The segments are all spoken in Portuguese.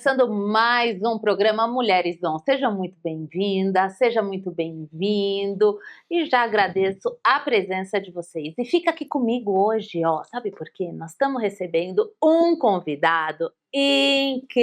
começando mais um programa Mulheres On. Seja muito bem-vinda, seja muito bem-vindo e já agradeço a presença de vocês. E fica aqui comigo hoje, ó, sabe por quê? Nós estamos recebendo um convidado incrível.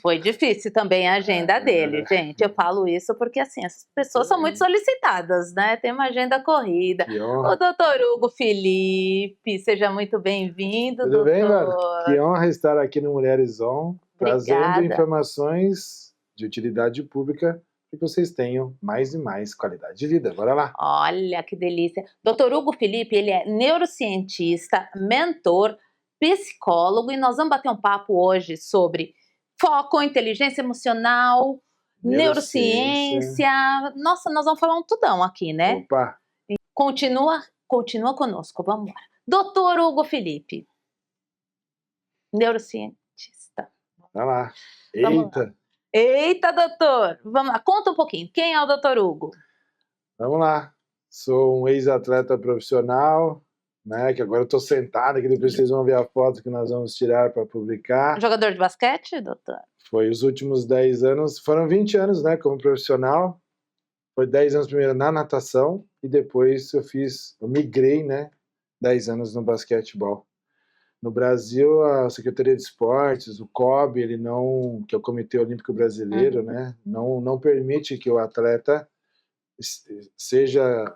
Foi difícil também a agenda dele, gente. Eu falo isso porque, assim, as pessoas são muito solicitadas, né? Tem uma agenda corrida. O doutor Hugo Felipe, seja muito bem-vindo, Tudo doutor. bem, mano? Que honra estar aqui no Mulheres On, trazendo informações de utilidade pública para que vocês tenham mais e mais qualidade de vida. Bora lá! Olha que delícia! Doutor Hugo Felipe, ele é neurocientista, mentor, psicólogo e nós vamos bater um papo hoje sobre foco, inteligência emocional, neurociência. Nossa, nós vamos falar um tudão aqui, né? Opa! Continua conosco, vamos embora. Doutor Hugo Felipe, neurocientista. Vai lá. Eita! Eita, doutor! Vamos lá, conta um pouquinho. Quem é o doutor Hugo? Vamos lá. Sou um ex-atleta profissional, né? Que agora eu estou sentado aqui, depois vocês vão ver a foto que nós vamos tirar para publicar. Jogador de basquete, doutor? Foi os últimos 10 anos, foram 20 anos, né, como profissional. Foi 10 anos primeiro na natação e depois eu migrei, né, 10 anos no basquetebol. No Brasil, a Secretaria de Esportes, o COB, que é o Comitê Olímpico Brasileiro, né, não permite que o atleta seja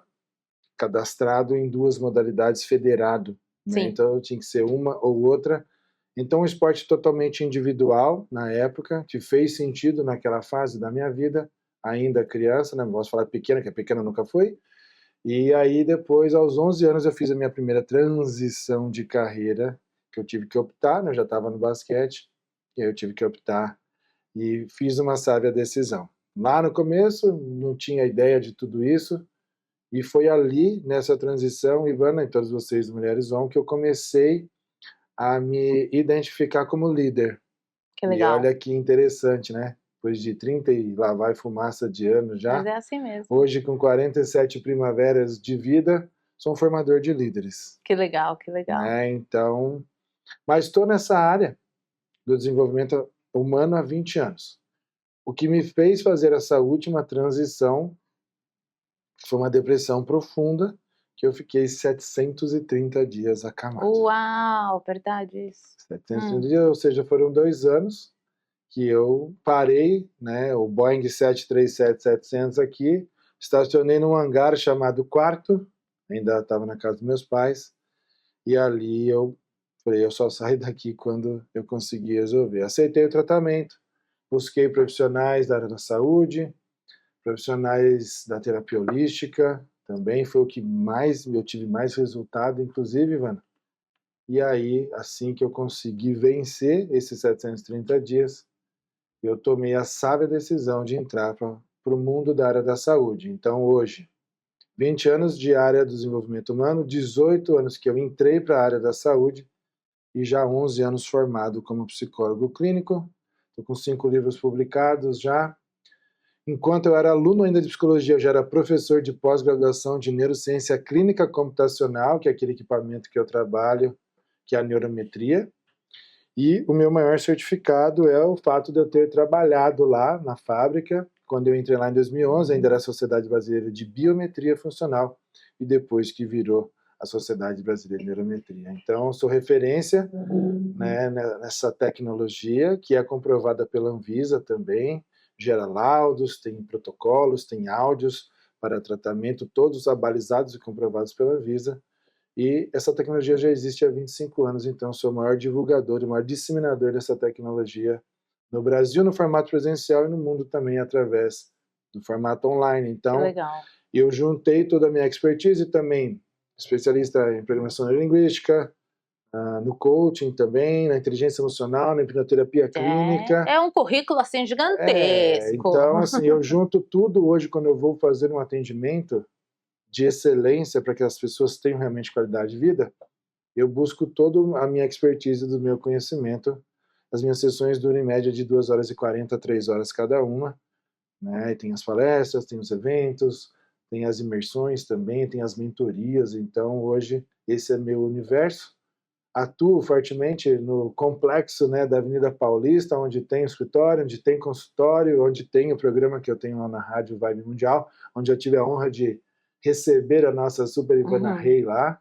cadastrado em duas modalidades federado, né? Então tinha que ser uma ou outra. Então um esporte totalmente individual na época, que fez sentido naquela fase da minha vida, ainda criança, né? Não posso falar pequena, que a pequena nunca foi. E aí depois, aos 11 anos, eu fiz a minha primeira transição de carreira, que eu tive que optar, né? Eu já estava no basquete, e aí eu tive que optar e fiz uma sábia decisão. Lá no começo, não tinha ideia de tudo isso, e foi ali, nessa transição, Ivana e todos vocês, Mulheres On, que eu comecei a me identificar como líder. Que legal. E olha que interessante, né? Depois de 30 e lá vai fumaça de anos já. Mas é assim mesmo. Hoje, com 47 primaveras de vida, sou um formador de líderes. Que legal, que legal. Então, mas estou nessa área do desenvolvimento humano há 20 anos. O que me fez fazer essa última transição foi uma depressão profunda, que eu fiquei 730 dias acamado. Uau, verdade isso. 730 dias, ou seja, foram 2 anos que eu parei, né, o Boeing 737-700 aqui, estacionei num hangar chamado Quarto, ainda estava na casa dos meus pais, e ali eu falei, eu só saio daqui quando eu conseguir resolver. Aceitei o tratamento, busquei profissionais da área da saúde, profissionais da terapia holística, também foi o que eu tive mais resultado, inclusive, Ivana. E aí, assim que eu consegui vencer esses 730 dias, eu tomei a sábia decisão de entrar para o mundo da área da saúde. Então, hoje, 20 anos de área do desenvolvimento humano, 18 anos que eu entrei para a área da saúde e já 11 anos formado como psicólogo clínico. Estou com 5 livros publicados já. Enquanto eu era aluno ainda de psicologia, eu já era professor de pós-graduação de neurociência clínica computacional, que é aquele equipamento que eu trabalho, que é a neurometria. E o meu maior certificado é o fato de eu ter trabalhado lá na fábrica. Quando eu entrei lá em 2011, ainda era a Sociedade Brasileira de Biometria Funcional, e depois que virou a Sociedade Brasileira de Neurometria. Então, sou referência, né, nessa tecnologia, que é comprovada pela Anvisa também, gera laudos, tem protocolos, tem áudios para tratamento, todos abalizados e comprovados pela Anvisa. E essa tecnologia já existe há 25 anos, então sou o maior divulgador e o maior disseminador dessa tecnologia no Brasil, no formato presencial, e no mundo também através do formato online. Então, eu juntei toda a minha expertise também, especialista em programação neurolinguística, no coaching também, na inteligência emocional, na hipnoterapia clínica. É um currículo assim gigantesco. Então, assim, eu junto tudo hoje quando eu vou fazer um atendimento de excelência para que as pessoas tenham realmente qualidade de vida, eu busco toda a minha expertise do meu conhecimento. As minhas sessões duram em média de 2 horas e 40 a 3 horas cada uma, né? E tem as palestras, tem os eventos, tem as imersões também, tem as mentorias. Então hoje esse é meu universo. atuo fortemente no complexo, né, da Avenida Paulista, onde tem escritório, onde tem consultório, onde tem o programa que eu tenho lá na Rádio Vibe Mundial, onde eu tive a honra de receber a nossa Super Ivana Rey lá,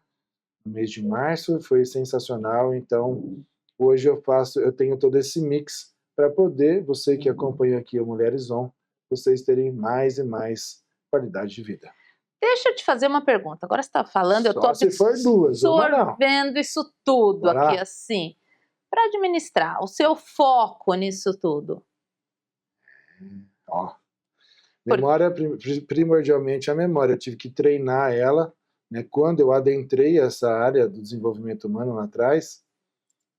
no mês de março, foi sensacional. Então, hoje eu tenho todo esse mix para poder, você que acompanha aqui o Mulheres On, vocês terem mais e mais qualidade de vida. Deixa eu te fazer uma pergunta. Agora você está falando, eu estou se for duas, uma não. absorvendo isso tudo Bora aqui lá. assim. Para administrar, o seu foco nisso tudo. Ó, memória, primordialmente a memória. Eu tive que treinar ela, né? Quando eu adentrei essa área do desenvolvimento humano lá atrás,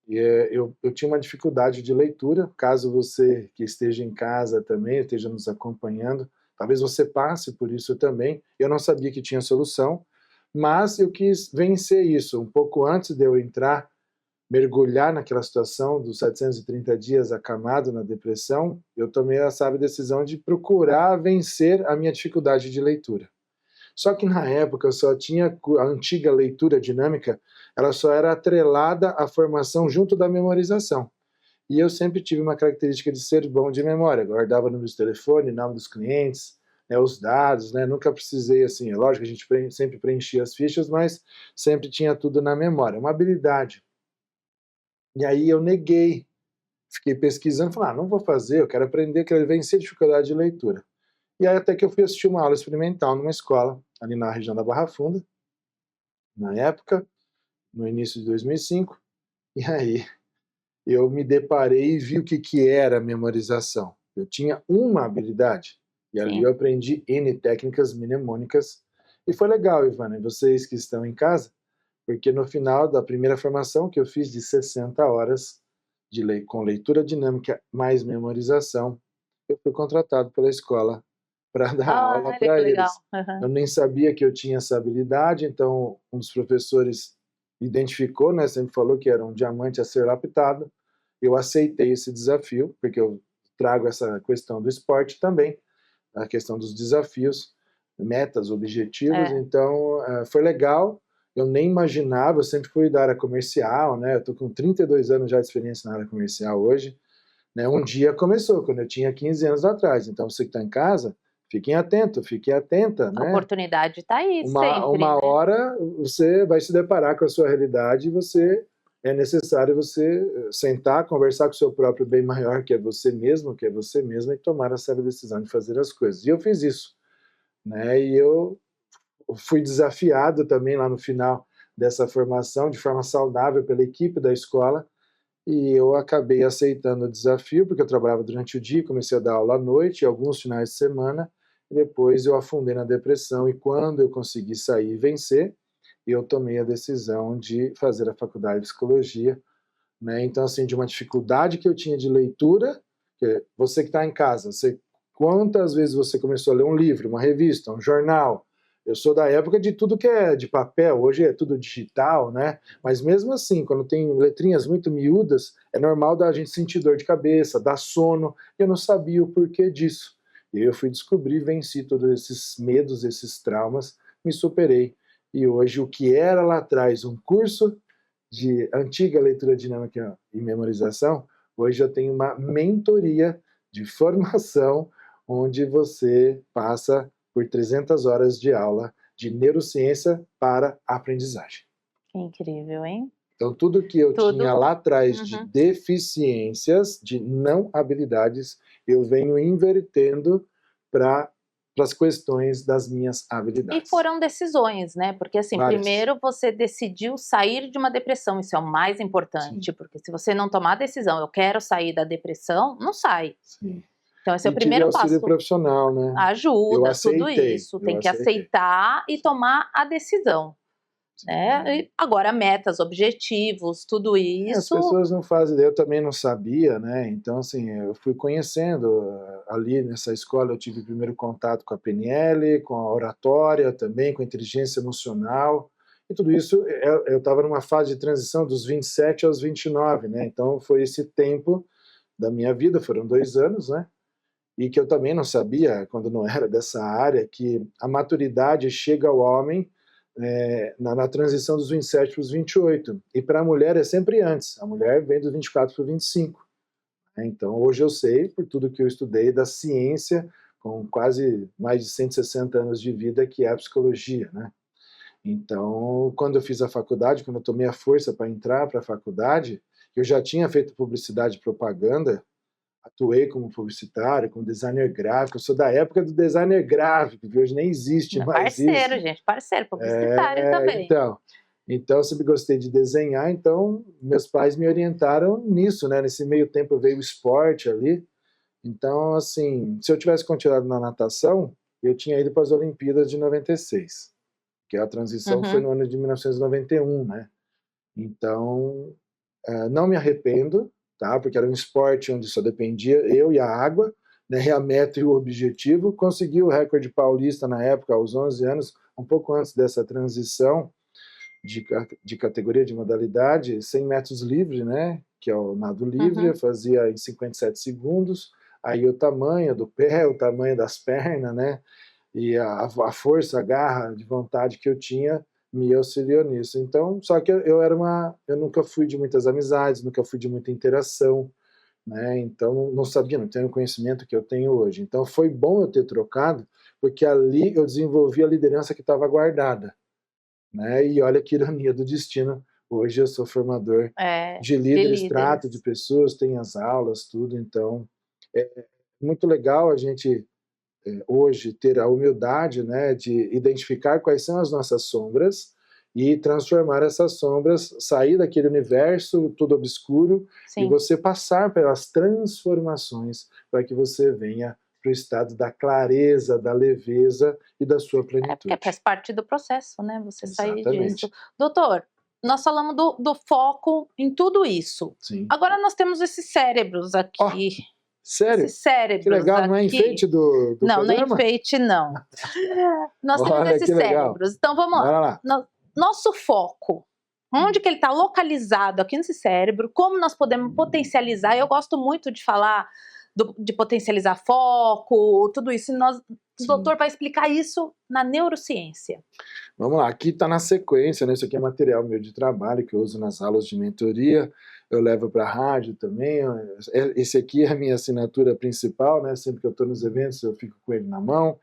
eu tinha uma dificuldade de leitura. Caso você que esteja em casa também, esteja nos acompanhando, talvez você passe por isso também. Eu não sabia que tinha solução, mas eu quis vencer isso. Um pouco antes de eu mergulhar naquela situação dos 730 dias acamado na depressão, eu tomei a sábia decisão de procurar vencer a minha dificuldade de leitura. Só que na época eu só tinha a antiga leitura dinâmica, ela só era atrelada à formação junto da memorização. E eu sempre tive uma característica de ser bom de memória, guardava números de telefone, nome dos clientes, né, os dados, né, nunca precisei, assim, é lógico que a gente sempre preenchia as fichas, mas sempre tinha tudo na memória, uma habilidade. E aí eu neguei, fiquei pesquisando, falei, não vou fazer, eu quero aprender, quero vencer a dificuldade de leitura. E aí até que eu fui assistir uma aula experimental numa escola, ali na região da Barra Funda, na época, no início de 2005, e aí eu me deparei e vi o que era memorização. Eu tinha uma habilidade, e ali eu aprendi N técnicas mnemônicas, e foi legal, Ivana, e vocês que estão em casa, porque no final da primeira formação que eu fiz de 60 horas com leitura dinâmica mais memorização, eu fui contratado pela escola para dar aula para eles. Eu nem sabia que eu tinha essa habilidade, então um dos professores identificou, né, sempre falou que era um diamante a ser lapidado. Eu aceitei esse desafio, porque eu trago essa questão do esporte também, a questão dos desafios, metas, objetivos, então foi legal. Eu nem imaginava, eu sempre fui da área comercial, né? Eu tô com 32 anos já de experiência na área comercial hoje, né? Um dia começou, quando eu tinha 15 anos atrás. Então, você que está em casa, fiquem atentos, fique atenta, né? A oportunidade está aí sempre, uma né? hora você vai se deparar com a sua realidade e é necessário você sentar, conversar com o seu próprio bem maior, que é você mesmo, que é você mesma, e tomar a sábia decisão de fazer as coisas. E eu fiz isso, né? E eu fui desafiado também lá no final dessa formação, de forma saudável, pela equipe da escola, e eu acabei aceitando o desafio, porque eu trabalhava durante o dia, comecei a dar aula à noite, alguns finais de semana, e depois eu afundei na depressão, e quando eu consegui sair e vencer, eu tomei a decisão de fazer a faculdade de psicologia, né? Então, assim, de uma dificuldade que eu tinha de leitura, você que está em casa, quantas vezes você começou a ler um livro, uma revista, um jornal? Eu sou da época de tudo que é de papel, hoje é tudo digital, né? Mas mesmo assim, quando tem letrinhas muito miúdas, é normal da gente sentir dor de cabeça, dar sono. Eu não sabia o porquê disso. E aí eu fui descobrir, venci todos esses medos, esses traumas, me superei. E hoje o que era lá atrás um curso de antiga leitura dinâmica e memorização, hoje eu tenho uma mentoria de formação onde você passa por 300 horas de aula de neurociência para aprendizagem. Que incrível, hein? Então, tudo que eu tinha lá atrás de deficiências, de não habilidades, eu venho invertendo para as questões das minhas habilidades. E foram decisões, né? Porque assim, primeiro você decidiu sair de uma depressão, isso é o mais importante, porque se você não tomar a decisão, eu quero sair da depressão, não sai. Sim. Então esse é o primeiro passo. Auxílio profissional, né? Ajuda, tudo isso. Tem que aceitar e tomar a decisão. Né? E agora metas, objetivos, tudo isso. As pessoas não fazem ideia, eu também não sabia, né? Então, assim, eu fui conhecendo ali nessa escola, eu tive primeiro contato com a PNL, com a oratória também, com a inteligência emocional, e tudo isso, eu estava numa fase de transição dos 27 aos 29, né? Então, foi esse tempo da minha vida, foram 2 anos, né? E que eu também não sabia, quando não era dessa área, que a maturidade chega ao homem na transição dos 27 para os 28. E para a mulher é sempre antes. A mulher vem dos 24 para os 25. Então, hoje eu sei, por tudo que eu estudei da ciência, com quase mais de 160 anos de vida, que é a psicologia, né? Então, quando eu fiz a faculdade, quando eu tomei a força para entrar para a faculdade, eu já tinha feito publicidade e propaganda, atuei como publicitário, como designer gráfico, eu sou da época do designer gráfico, que hoje nem existe mais isso. Parceiro, gente, parceiro, publicitário também. Então, eu sempre gostei de desenhar, então meus pais me orientaram nisso, né? Nesse meio tempo veio o esporte ali. Então, assim, se eu tivesse continuado na natação, eu tinha ido para as Olimpíadas de 96, que a transição foi no ano de 1991, né? Então, não me arrependo, tá? Porque era um esporte onde só dependia eu e a água, né? A meta e o objetivo. Consegui o recorde paulista na época, aos 11 anos, um pouco antes dessa transição de categoria, de modalidade, 100 metros livre, né? Que é o nado livre, eu fazia em 57 segundos. Aí o tamanho do pé, o tamanho das pernas, né? E a força, a garra de vontade que eu tinha me auxiliou nisso. Então, só que eu nunca fui de muitas amizades, nunca fui de muita interação, né? Então, não sabia, não tenho o conhecimento que eu tenho hoje. Então, foi bom eu ter trocado, porque ali eu desenvolvi a liderança que estava guardada, né? E olha que ironia do destino. Hoje eu sou formador de líderes, trato de pessoas, tenho as aulas, tudo. Então, é muito legal a gente hoje ter a humildade, né, de identificar quais são as nossas sombras e transformar essas sombras, sair daquele universo tudo obscuro e você passar pelas transformações para que você venha para o estado da clareza, da leveza e da sua plenitude. Porque faz parte do processo, né? Você sair disso. Doutor, nós falamos do foco em tudo isso. Sim. Agora nós temos esses cérebros aqui. Sério? Esses cérebros que legal, aqui. Não é enfeite do não, programa? Não é enfeite, não. Nós temos esses cérebros. Então vamos lá. Nosso foco. Onde que ele está localizado aqui nesse cérebro? Como nós podemos potencializar? Eu gosto muito de falar de potencializar foco, tudo isso. O doutor vai explicar isso na neurociência. Vamos lá, aqui está na sequência, né? Isso aqui é material meu de trabalho que eu uso nas aulas de mentoria, eu levo para a rádio também. Esse aqui é a minha assinatura principal, né? Sempre que eu estou nos eventos eu fico com ele na mão,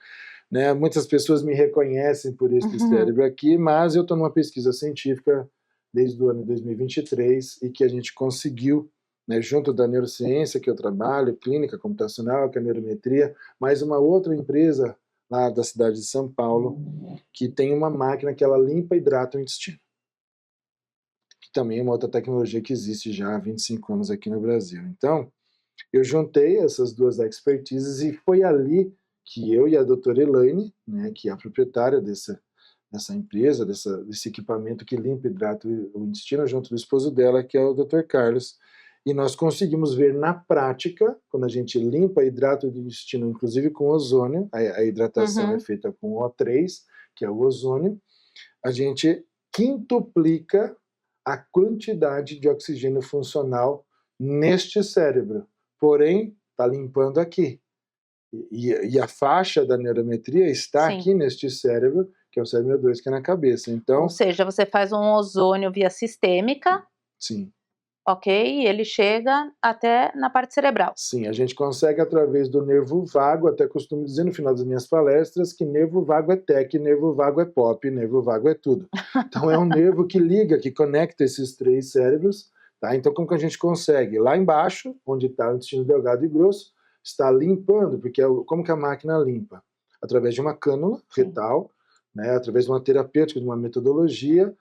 né? Muitas pessoas me reconhecem por esse cérebro aqui, mas eu estou numa pesquisa científica desde o ano 2023 e que a gente conseguiu, né, junto da neurociência que eu trabalho, clínica computacional, que é a neurometria, mais uma outra empresa lá da cidade de São Paulo, que tem uma máquina que ela limpa e hidrata o intestino. Que também é uma outra tecnologia que existe já há 25 anos aqui no Brasil. Então, eu juntei essas duas expertises e foi ali que eu e a doutora Elaine, né, que é a proprietária dessa empresa, desse equipamento que limpa e hidrata o intestino, junto do esposo dela, que é o Dr. Carlos, e nós conseguimos ver na prática, quando a gente limpa e hidrata o intestino, inclusive com ozônio, a hidratação é feita com O3, que é o ozônio, a gente quintuplica a quantidade de oxigênio funcional neste cérebro. Porém, está limpando aqui. E a faixa da neurometria está aqui neste cérebro, que é o cérebro 2, que é na cabeça. Então, ou seja, você faz um ozônio via sistêmica. Sim. Ok? E ele chega até na parte cerebral. Sim, a gente consegue através do nervo vago, até costumo dizer no final das minhas palestras que nervo vago é tech, nervo vago é pop, nervo vago é tudo. Então é um nervo que liga, que conecta esses três cérebros, tá? Então como que a gente consegue? Lá embaixo, onde está o intestino delgado e grosso, está limpando, porque como que a máquina limpa? Através de uma cânula retal, né? Através de uma terapêutica, de uma metodologia,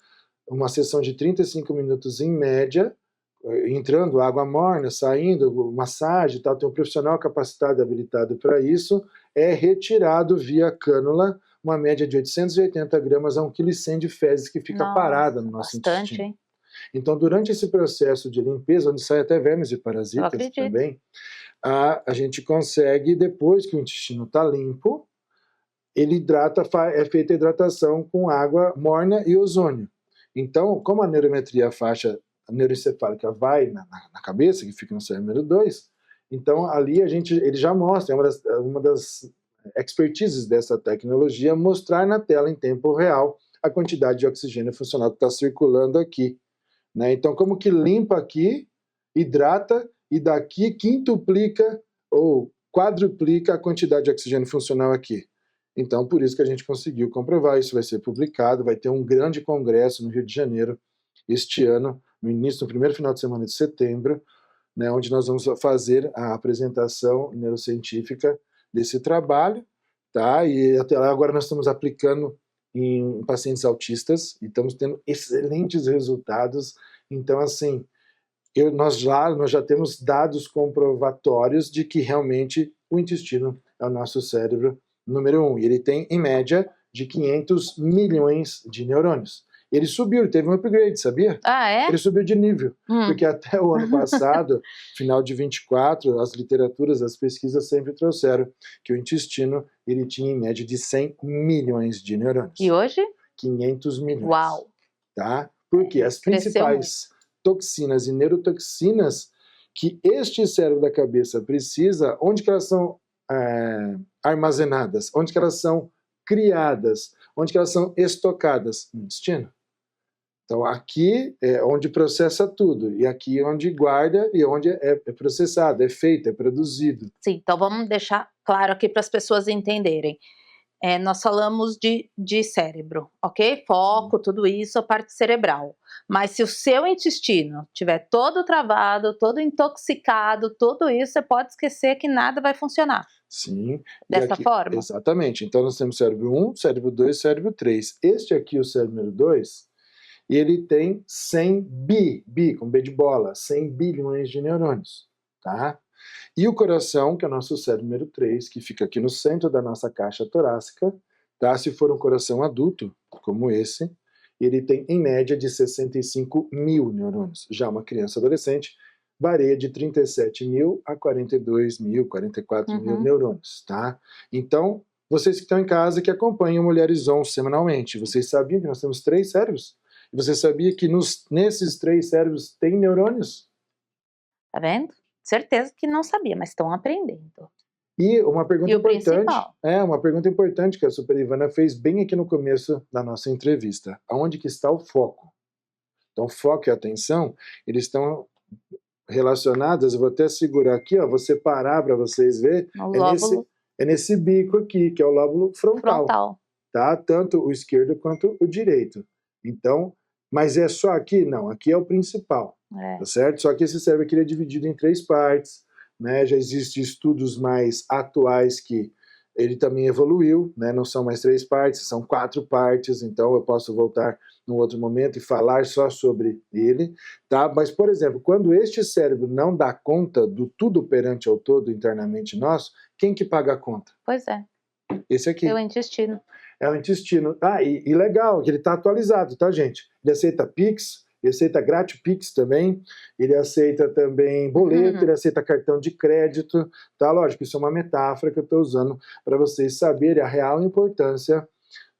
uma sessão de 35 minutos em média, entrando água morna, saindo, massagem e tal, tem um profissional capacitado e habilitado para isso, é retirado via cânula uma média de 880 gramas a 1,1 kg de fezes que fica parada no nosso intestino. Hein? Então, durante esse processo de limpeza, onde sai até vermes e parasitas também, a gente consegue, depois que o intestino está limpo, ele hidrata, é feita a hidratação com água morna e ozônio. Então, como a neurometria, a faixa neuroencefálica vai na cabeça, que fica no cérebro número 2, então ali ele já mostra, uma das expertises dessa tecnologia, mostrar na tela em tempo real a quantidade de oxigênio funcional que está circulando aqui, né? Então, como que limpa aqui, hidrata e daqui quintuplica ou quadruplica a quantidade de oxigênio funcional aqui. Então, por isso que a gente conseguiu comprovar. Isso vai ser publicado, vai ter um grande congresso no Rio de Janeiro este ano, no primeiro final de semana de setembro, né, onde nós vamos fazer a apresentação neurocientífica desse trabalho, tá? E até lá agora nós estamos aplicando em pacientes autistas e estamos tendo excelentes resultados. Então, assim, nós já temos dados comprovatórios de que realmente o intestino é o nosso cérebro número 1. E ele tem, em média, de 500 milhões de neurônios. Ele subiu, ele teve um upgrade, sabia? Ah, é? Ele subiu de nível, porque até o ano passado, final de 24, as literaturas, as pesquisas sempre trouxeram que o intestino ele tinha em média de 100 milhões de neurônios. E hoje? 500 milhões. Uau! Tá? Porque as principais toxinas e neurotoxinas que este cérebro da cabeça precisa, onde que elas são armazenadas? Onde que elas são criadas? Onde que elas são estocadas? No intestino. Então, aqui é onde processa tudo, e aqui é onde guarda e onde é processado, é feito, é produzido. Sim, então vamos deixar claro aqui para as pessoas entenderem. Nós falamos de cérebro, ok? Foco, tudo isso, a parte cerebral. Mas se o seu intestino estiver todo travado, todo intoxicado, tudo isso, você pode esquecer que nada vai funcionar. Sim. Dessa forma? Exatamente. Então, nós temos cérebro 1, cérebro 2, cérebro 3. Este aqui, o cérebro número 2, ele tem 100 com B de bola, 100 bilhões de neurônios, tá? E o coração, que é o nosso cérebro número 3, que fica aqui no centro da nossa caixa torácica, tá? Se for um coração adulto, como esse, ele tem em média de 65 mil neurônios. Já uma criança adolescente varia de 37 mil a 42 mil, 44 mil neurônios, tá? Então, vocês que estão em casa, que acompanham Mulheres On semanalmente, vocês sabiam que nós temos 3 cérebros? E você sabia que nesses 3 cérebros tem neurônios? Tá vendo? Certeza que não sabia, mas estão aprendendo. E uma pergunta importante, principal? uma pergunta importante que a Super Ivana fez bem aqui no começo da nossa entrevista. Aonde que está o foco? Então, foco e atenção, eles estão relacionados, eu vou até segurar aqui, ó, vou separar para vocês verem. É nesse bico aqui, que é o lóbulo frontal. Tá? Tanto o esquerdo quanto o direito. Então, mas é só aqui? Não, aqui é o principal, tá certo? Só que esse cérebro aqui é dividido em 3 partes, né? Já existem estudos mais atuais que ele também evoluiu, né? Não são mais 3 partes, são 4 partes, então eu posso voltar num outro momento e falar só sobre ele, tá? Mas, por exemplo, quando este cérebro não dá conta do tudo perante ao todo internamente nosso, quem que paga a conta? Pois é. Esse aqui. É o intestino. É o intestino. E legal, que ele está atualizado, tá, gente? Ele aceita Pix, ele aceita GratiPix também, ele aceita também boleto, ele aceita cartão de crédito, tá? Lógico, isso é uma metáfora que eu estou usando para vocês saberem a real importância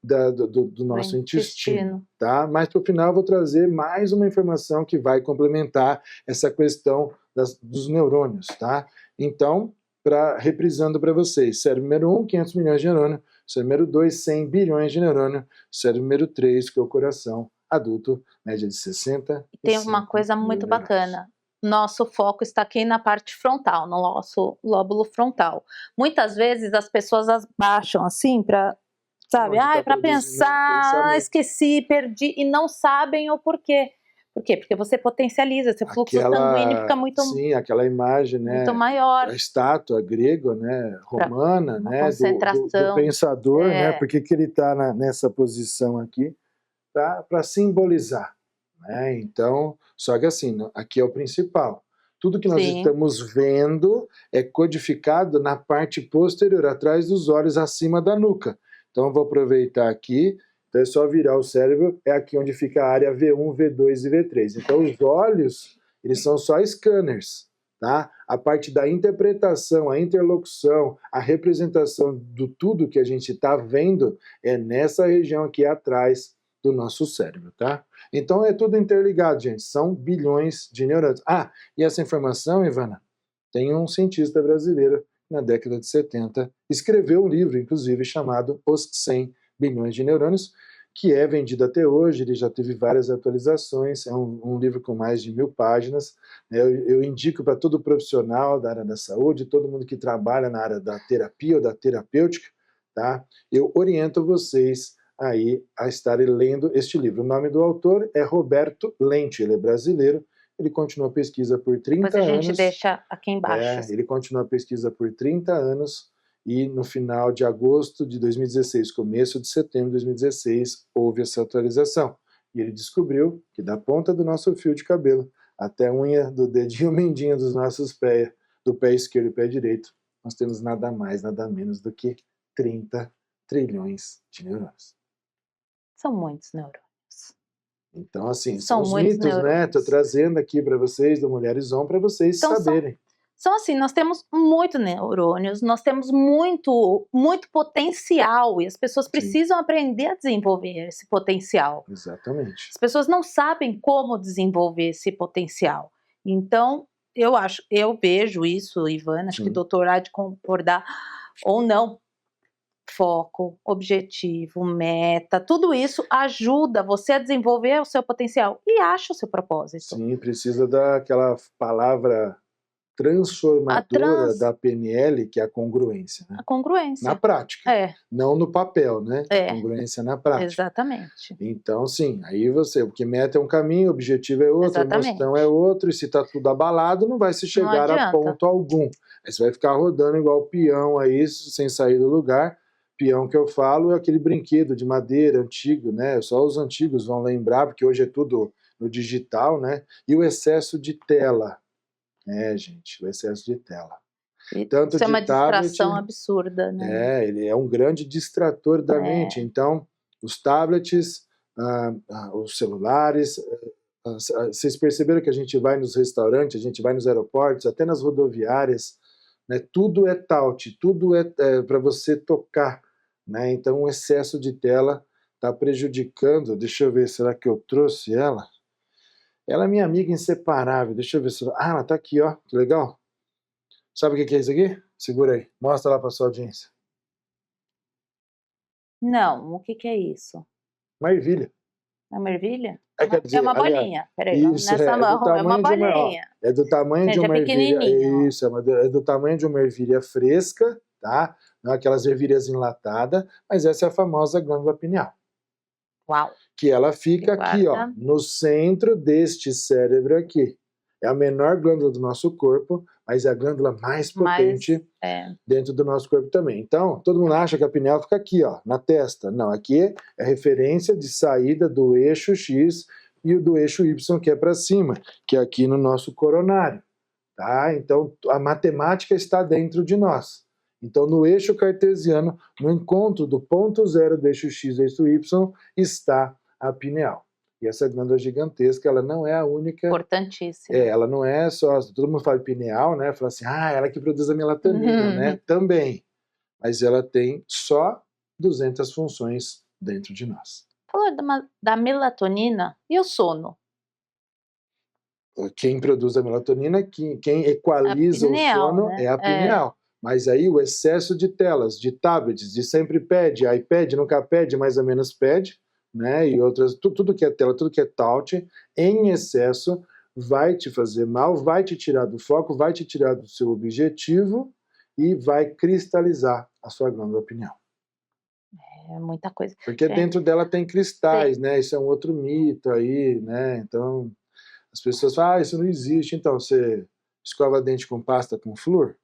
do nosso intestino, tá? Mas para o final eu vou trazer mais uma informação que vai complementar essa questão dos neurônios, tá? Então, reprisando para vocês, cérebro número 1, 500 milhões de neurônios, cérebro número 2, 100 bilhões de neurônios, cérebro número 3, que é o coração adulto, média de 60. E tem uma coisa muito bacana. Nosso foco está aqui na parte frontal, no nosso lóbulo frontal. Muitas vezes as pessoas abaixam assim para, sabe, para pensar, esqueci, perdi, e não sabem o porquê. Por quê? Porque você potencializa, seu fluxo sanguíneo fica muito... Sim, aquela imagem, né? Muito maior. A estátua grega, né? Romana, né? Concentração. Do pensador, né? Por que ele está nessa posição aqui? Para simbolizar, né? Então, só que assim, aqui é o principal. Tudo que nós estamos vendo é codificado na parte posterior, atrás dos olhos, acima da nuca. Então, eu vou aproveitar aqui. Então é só virar o cérebro, é aqui onde fica a área V1, V2 e V3. Então os olhos, eles são só scanners, tá? A parte da interpretação, a interlocução, a representação do tudo que a gente está vendo é nessa região aqui atrás do nosso cérebro, tá? Então é tudo interligado, gente. São bilhões de neurônios. E essa informação, Ivana, tem um cientista brasileiro na década de 70, escreveu um livro, inclusive, chamado Os 100 bilhões de neurônios, que é vendido até hoje, ele já teve várias atualizações, é um livro com mais de 1000 páginas, né? Eu indico para todo profissional da área da saúde, todo mundo que trabalha na área da terapia ou da terapêutica, tá? Eu oriento vocês aí a estarem lendo este livro. O nome do autor é Roberto Lente, ele é brasileiro, ele continua a pesquisa por 30 Depois a gente anos. deixa aqui embaixo. Ele continua a pesquisa por 30 anos e no final de agosto de 2016, começo de setembro de 2016, houve essa atualização. E ele descobriu que da ponta do nosso fio de cabelo até a unha do dedinho mindinho dos nossos pés, do pé esquerdo e pé direito, nós temos nada mais, nada menos do que 30 trilhões de neurônios. São muitos neurônios. Então, assim, São são os muitos mitos, né? neurônios. Estou trazendo aqui para vocês, do Mulheres On, para vocês Então, saberem. São assim, nós temos muito neurônios, nós temos muito potencial e as pessoas precisam aprender a desenvolver esse potencial. Exatamente. As pessoas não sabem como desenvolver esse potencial. Então, eu vejo isso, Ivana, acho que o doutor há de concordar ou não. Foco, objetivo, meta, tudo isso ajuda você a desenvolver o seu potencial e acha o seu propósito. Sim, precisa daquela palavra transformadora da PNL, que é a congruência. Né? A congruência. Na prática. Não no papel, né? Congruência na prática. Exatamente. Então, sim, aí porque meta é um caminho, objetivo é outro, emoção é outro, e se tá tudo abalado, não vai se chegar a ponto algum. Aí você vai ficar rodando igual peão aí, sem sair do lugar. Peão que eu falo é aquele brinquedo de madeira antigo, né? Só os antigos vão lembrar, porque hoje é tudo no digital, né? E o excesso de tela. Gente, o excesso de tela. Tanto isso é uma de tablet, distração absurda, né? Ele é um grande distrator da mente. Então, os tablets, os celulares, vocês perceberam que a gente vai nos restaurantes, a gente vai nos aeroportos, até nas rodoviárias, né? Tudo é touch, tudo é para você tocar, né? Então, o excesso de tela está prejudicando. Deixa eu ver, será que eu trouxe ela? Ela é minha amiga inseparável. Deixa eu ver se... ela tá aqui, ó. Que legal. Sabe o que é isso aqui? Segura aí. Mostra lá para sua audiência. Não, o que é isso? Uma ervilha. É uma ervilha? Quer dizer, é uma bolinha. Peraí, isso, nessa mão é uma bolinha. É do tamanho de uma ervilha. Isso, é do tamanho de uma ervilha fresca, tá? Não aquelas ervilhas enlatadas, mas essa é a famosa glândula pineal. Uau. Que ela fica aqui, ó, no centro deste cérebro aqui. É a menor glândula do nosso corpo, mas é a glândula mais potente dentro do nosso corpo também. Então, todo mundo acha que a pineal fica aqui, ó, na testa. Não, aqui é referência de saída do eixo X e do eixo Y, que é para cima, que é aqui no nosso coronário. Tá? Então, a matemática está dentro de nós. Então, no eixo cartesiano, no encontro do ponto zero do eixo X e eixo Y, está a pineal. E essa glândula gigantesca, ela não é a única... Importantíssima. Ela não é só... Todo mundo fala de pineal, né? Fala assim, ela que produz a melatonina, né? Também. Mas ela tem só 200 funções dentro de nós. Falou da melatonina e o sono? Quem produz a melatonina, quem equaliza pineal, o sono, né? É a pineal. Mas aí o excesso de telas, de tablets, de sempre pede, iPad, nunca pede, mais ou menos pede, né? E outras, tudo que é tela, tudo que é touch, em excesso, vai te fazer mal, vai te tirar do foco, vai te tirar do seu objetivo e vai cristalizar a sua glândula pineal. É muita coisa. Porque dentro dela tem cristais, né? Isso é um outro mito aí, né? Então, as pessoas falam, isso não existe. Então, você escova dente com pasta com flúor?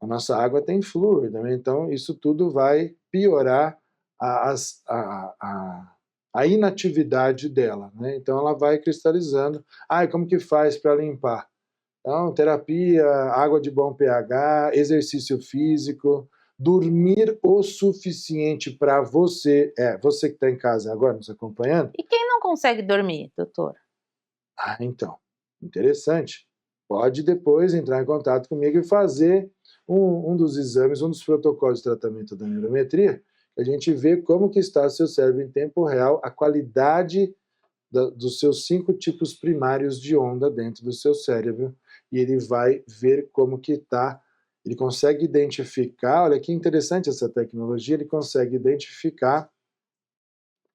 A nossa água tem flúor também, então isso tudo vai piorar a inatividade dela, né? Então ela vai cristalizando. Como que faz para limpar? Então, terapia, água de bom pH, exercício físico, dormir o suficiente para você, você que está em casa agora nos acompanhando. E quem não consegue dormir, doutor? Então, interessante. Pode depois entrar em contato comigo e fazer um dos exames, um dos protocolos de tratamento da neurometria, a gente vê como que está o seu cérebro em tempo real, a qualidade dos seus 5 tipos primários de onda dentro do seu cérebro, e ele vai ver como que está, ele consegue identificar, olha que interessante essa tecnologia, ele consegue identificar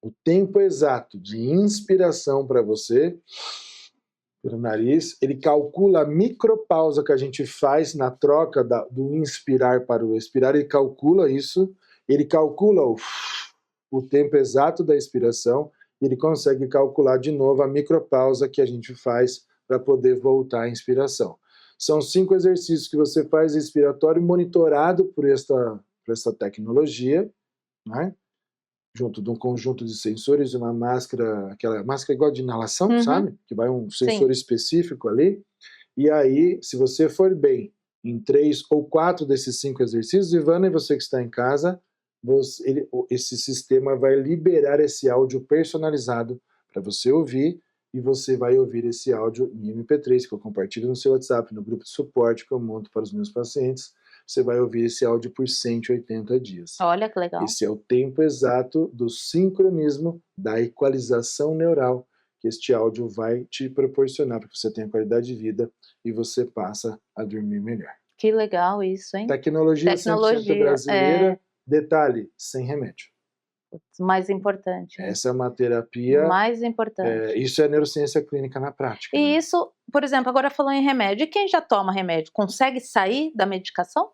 o tempo exato de inspiração para você, pelo nariz, ele calcula a micropausa que a gente faz na troca do inspirar para o expirar, ele calcula isso, ele calcula o tempo exato da expiração, e ele consegue calcular de novo a micropausa que a gente faz para poder voltar à inspiração. São 5 exercícios que você faz expiratório monitorado por esta tecnologia, né? Junto de um conjunto de sensores e uma máscara, aquela máscara igual de inalação, sabe? Que vai um sensor específico ali. E aí, se você for bem em 3 ou 4 desses 5 exercícios, Ivana, e você que está em casa, esse sistema vai liberar esse áudio personalizado para você ouvir, e você vai ouvir esse áudio em MP3, que eu compartilho no seu WhatsApp, no grupo de suporte que eu monto para os meus pacientes. Você vai ouvir esse áudio por 180 dias. Olha que legal. Esse é o tempo exato do sincronismo, da equalização neural, que este áudio vai te proporcionar para que você tenha qualidade de vida e você passa a dormir melhor. Que legal isso, hein? Tecnologia 100% brasileira, detalhe, sem remédio. Mais importante. Né? Essa é uma terapia... Mais importante. Isso é neurociência clínica na prática. E né? isso, por exemplo, agora falou em remédio. E quem já toma remédio, consegue sair da medicação?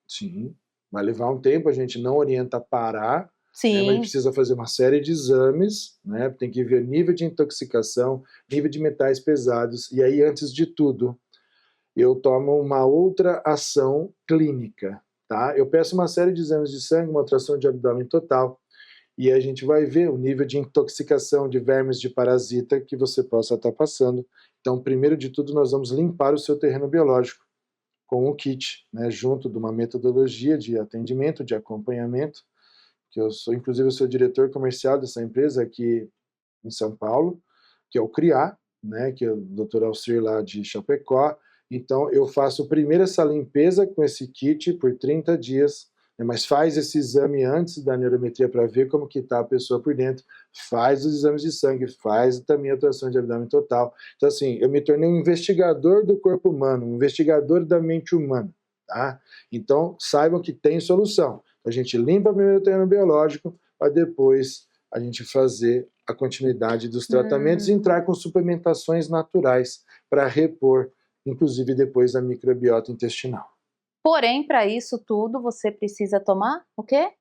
Sim, vai levar um tempo, a gente não orienta a parar, Sim. Né, mas a gente precisa fazer uma série de exames, né, tem que ver nível de intoxicação, nível de metais pesados, e aí, antes de tudo, eu tomo uma outra ação clínica, tá? Eu peço uma série de exames de sangue, uma ultrassom de abdômen total, e a gente vai ver o nível de intoxicação de vermes de parasita que você possa estar passando. Então, primeiro de tudo, nós vamos limpar o seu terreno biológico com um kit, né, junto de uma metodologia de atendimento, de acompanhamento, que inclusive eu sou diretor comercial dessa empresa aqui em São Paulo, que é o CRIA, né, que é o Dr. Alcir lá de Chapecó. Então eu faço primeiro essa limpeza com esse kit por 30 dias, né, mas faz esse exame antes da neurometria para ver como que está a pessoa por dentro, faz os exames de sangue, faz também a ultrassom de abdômen total. Então assim, eu me tornei um investigador do corpo humano, um investigador da mente humana, tá? Então saibam que tem solução. A gente limpa primeiro o terreno biológico, para depois a gente fazer a continuidade dos tratamentos e entrar com suplementações naturais para repor, inclusive depois a microbiota intestinal. Porém, para isso tudo, você precisa tomar o quê?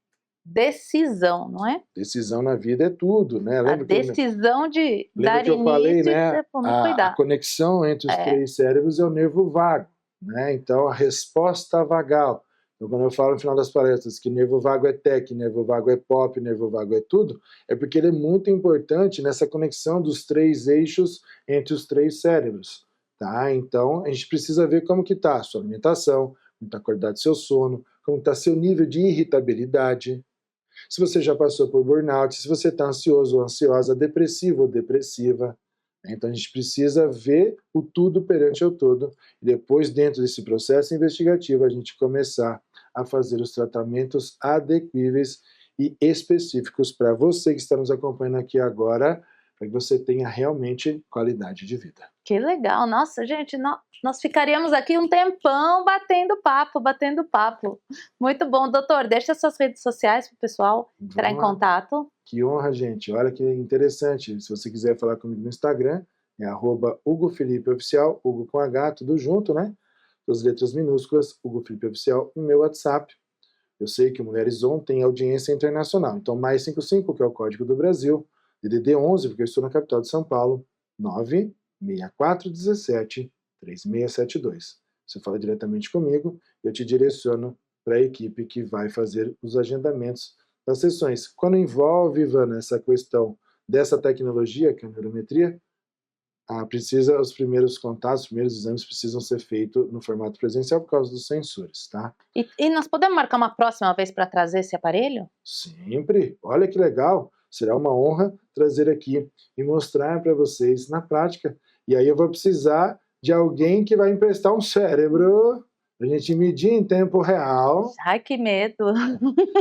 Decisão, não é? Decisão na vida é tudo, né? Lembra a decisão de dar que eu falei, né? A conexão entre os 3 cérebros é o nervo vago, né? Então, a resposta vagal. Então, quando eu falo no final das palestras que nervo vago é tech, nervo vago é pop, nervo vago é tudo, é porque ele é muito importante nessa conexão dos 3 eixos entre os 3 cérebros, tá? Então, a gente precisa ver como que está a sua alimentação, como está a qualidade do seu sono, como está seu nível de irritabilidade, se você já passou por burnout, se você está ansioso ou ansiosa, depressivo ou depressiva. Então a gente precisa ver o tudo perante o todo e depois, dentro desse processo investigativo, a gente começar a fazer os tratamentos adequíveis e específicos para você que está nos acompanhando aqui agora, para que você tenha realmente qualidade de vida. Que legal! Nossa, gente, nós ficaríamos aqui um tempão batendo papo. Muito bom. Doutor, deixa suas redes sociais para o pessoal entrar em contato. Que honra, gente. Olha que interessante. Se você quiser falar comigo no Instagram, é @HugoFelipeOficial, Hugo com H, tudo junto, né? As letras minúsculas, Hugo Felipe Oficial, e meu WhatsApp. Eu sei que o Mulheres On tem audiência internacional, então mais 55, que é o código do Brasil, DDD 11, porque eu estou na capital de São Paulo, 96417-3672. Você fala diretamente comigo, eu te direciono para a equipe que vai fazer os agendamentos das sessões. Quando envolve, Ivana, essa questão dessa tecnologia, que é a neurometria, os primeiros contatos, os primeiros exames precisam ser feitos no formato presencial por causa dos sensores, tá? E nós podemos marcar uma próxima vez para trazer esse aparelho? Sempre! Olha que legal! Será uma honra trazer aqui e mostrar para vocês na prática. E aí eu vou precisar de alguém que vai emprestar um cérebro pra gente medir em tempo real. Ai, que medo!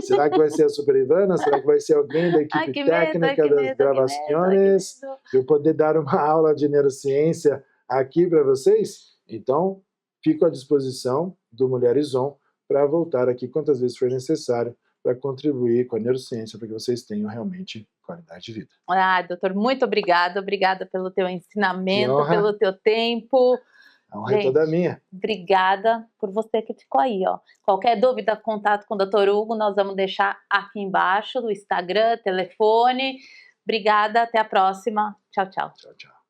Será que vai ser a Super Ivana? Será que vai ser alguém da equipe técnica das gravações? Eu poder dar uma aula de neurociência aqui para vocês? Então, fico à disposição do Mulheres On para voltar aqui quantas vezes for necessário para contribuir com a neurociência para que vocês tenham realmente qualidade de vida. Ah, doutor, muito obrigada pelo teu ensinamento, honra. pelo teu tempo. A honra é toda minha. Obrigada por você que ficou aí, ó. Qualquer dúvida, contato com o Dr. Hugo, nós vamos deixar aqui embaixo, do Instagram, telefone. Obrigada, até a próxima. Tchau, tchau. Tchau, tchau.